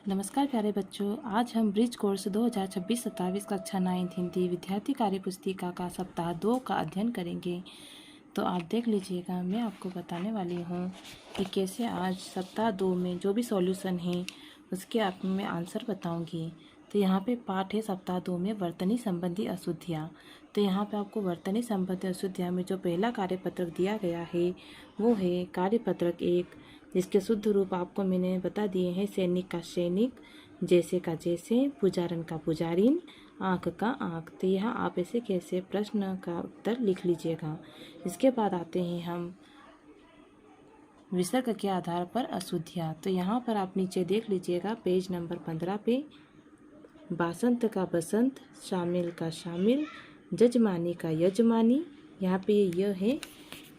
नमस्कार प्यारे बच्चों, आज हम ब्रिज कोर्स 2026-27 कक्षा 9 हिंदी विद्यार्थी कार्य पुस्तिका का सप्ताह 2 का अध्ययन करेंगे। तो आप देख लीजिएगा, मैं आपको बताने वाली हूँ कि कैसे आज सप्ताह 2 में जो भी सॉल्यूशन है उसके आप मैं आंसर बताऊँगी। तो यहाँ पे पाठ है सप्ताह 2 में वर्तनी संबंधी अशुद्धियाँ। तो यहाँ पे आपको वर्तनी संबंधी अशुद्धियाँ में जो पहला कार्यपत्रक दिया गया है वो है कार्यपत्रक 1, जिसके शुद्ध रूप आपको मैंने बता दिए हैं। सैनिक का सैनिक, जैसे का जैसे, पुजारन का पुजारिन, आँख का आँख। तो यहाँ आप ऐसे कैसे प्रश्न का उत्तर लिख लीजिएगा। इसके बाद आते हैं हम विसर्ग के आधार पर अशुद्धियाँ। तो यहाँ पर आप नीचे देख लीजिएगा पेज नंबर 15 पे बासंत का बसंत, शामिल का शामिल, जजमानी का यजमानी। यहाँ पे ये है,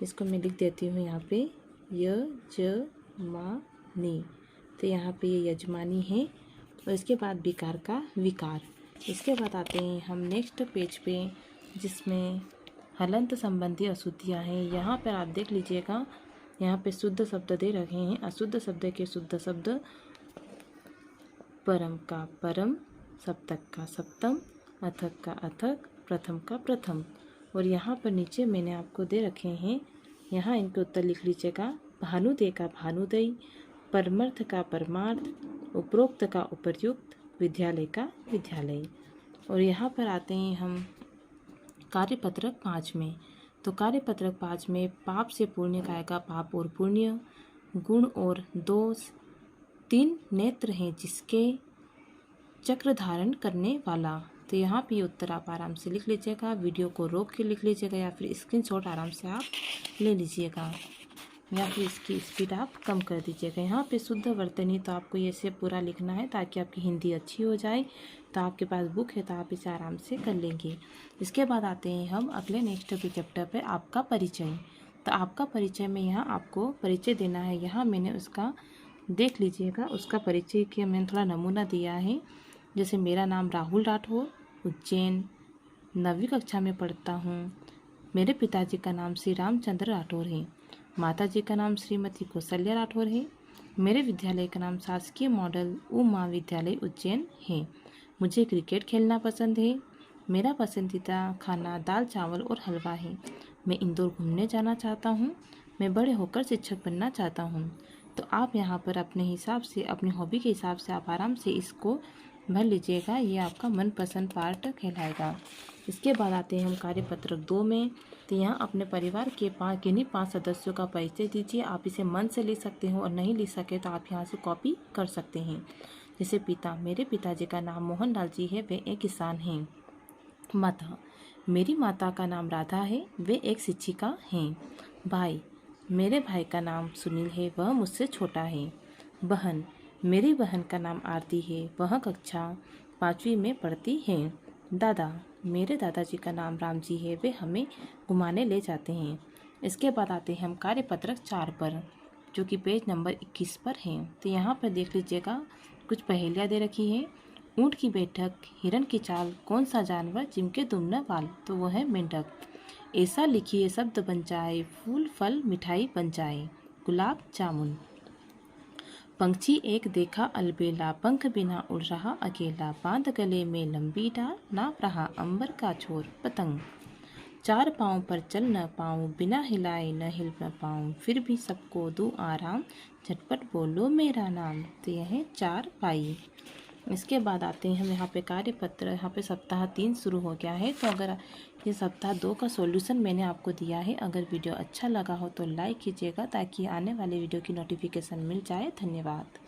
इसको मैं लिख देती हूँ यहाँ पे यजमानी। तो यहाँ पे ये यजमानी है। और इसके बाद विकार का विकार। इसके बाद आते हैं हम नेक्स्ट पेज पे, जिसमें हलंत संबंधी अशुद्धियाँ हैं। यहाँ पर आप देख लीजिएगा, यहाँ पे शुद्ध शब्द दे रखे हैं। अशुद्ध शब्द के शुद्ध शब्द परम का परम, सप्तक का सप्तम, अथक का अथक, प्रथम का प्रथम। और यहाँ पर नीचे मैंने आपको दे रखे हैं, यहाँ इनके उत्तर लिख लीजिएगा। भानुदय का भानुदय, परमर्थ का परमार्थ, उपरोक्त का उपर्युक्त, विद्यालय का विद्यालय। और यहाँ पर आते हैं हम कार्यपत्रक 5 में। तो कार्यपत्रक 5 में पाप से पुण्य का आएगा पाप और पुण्य, गुण और दोष, 3 नेत्र हैं जिसके चक्र धारण करने वाला। तो यहाँ पे उत्तर आप आराम से लिख लीजिएगा। वीडियो को रोक के लिख लीजिएगा या फिर स्क्रीनशॉट आराम से आप ले लीजिएगा, या फिर इसकी स्पीड आप कम कर दीजिएगा। यहाँ पे शुद्ध वर्तनी तो आपको ये से पूरा लिखना है ताकि आपकी हिंदी अच्छी हो जाए। तो आपके पास बुक है तो आप इसे आराम से कर लेंगे। इसके बाद आते हैं हम अगले नेक्स्ट चैप्टर पे, आपका परिचय। तो आपका परिचय में यहाँ आपको परिचय देना है। यहाँ मैंने उसका देख लीजिएगा, उसका परिचय के मैंने थोड़ा नमूना दिया है। जैसे मेरा नाम राहुल राठौर, उज्जैन, 9वीं कक्षा में पढ़ता हूँ। मेरे पिताजी का नाम श्री रामचंद्र राठौर है। माताजी का नाम श्रीमती कौशल्या राठौर है। मेरे विद्यालय का नाम शासकीय मॉडल उमा विद्यालय उज्जैन है। मुझे क्रिकेट खेलना पसंद है। मेरा पसंदीदा खाना दाल चावल और हलवा है। मैं इंदौर घूमने जाना चाहता हूँ। मैं बड़े होकर शिक्षक बनना चाहता हूँ। तो आप यहाँ पर अपने हिसाब से, अपनी हॉबी के हिसाब से आप आराम से इसको भर लीजिएगा। ये आपका मनपसंद पार्ट कहलाएगा। इसके बाद आते हैं हम कार्यपत्रक 2 में। तो यहाँ अपने परिवार के किन्हीं 5 सदस्यों का परिचय दीजिए। आप इसे मन से लिख सकते हो और नहीं लिख सके तो आप यहाँ से कॉपी कर सकते हैं। जैसे पिता, मेरे पिताजी का नाम मोहन लाल जी है, वे एक किसान हैं। माता, मेरी माता का नाम राधा है, वे एक शिक्षिका हैं। भाई, मेरे भाई का नाम सुनील है, वह मुझसे छोटा है। बहन, मेरी बहन का नाम आरती है, वह कक्षा 5वीं में पढ़ती है। दादा, मेरे दादाजी का नाम राम जी है, वे हमें घुमाने ले जाते हैं। इसके बाद आते हैं हम कार्यपत्रक 4 पर, जो कि पेज नंबर 21 पर है। तो यहाँ पर देख लीजिएगा, कुछ पहेलियाँ दे रखी हैं। ऊँट की बैठक, हिरन की चाल, कौन सा जानवर जिनके दुम न बाल? तो वह है मेंढक। ऐसा लिखिए शब्द बन जाए, फूल फल मिठाई बन जाए, गुलाब जामुन। पंछी एक देखा अलबेला, पंख बिना उड़ रहा अकेला, बांध गले में लंबी डाल, नाप रहा अंबर का छोर पतंग। 4 पाँव पर चल न पाऊँ, बिना हिलाए न हिल न पाऊँ, फिर भी सबको दूँ आराम, झटपट बोलो मेरा नाम। तो यह है 4 पाई। इसके बाद आते हैं हम यहाँ पे कार्यपत्र, यहाँ पे सप्ताह 3 शुरू हो गया है। तो अगर ये सप्ताह 2 का सॉल्यूशन मैंने आपको दिया है, अगर वीडियो अच्छा लगा हो तो लाइक कीजिएगा ताकि आने वाले वीडियो की नोटिफिकेशन मिल जाए। धन्यवाद।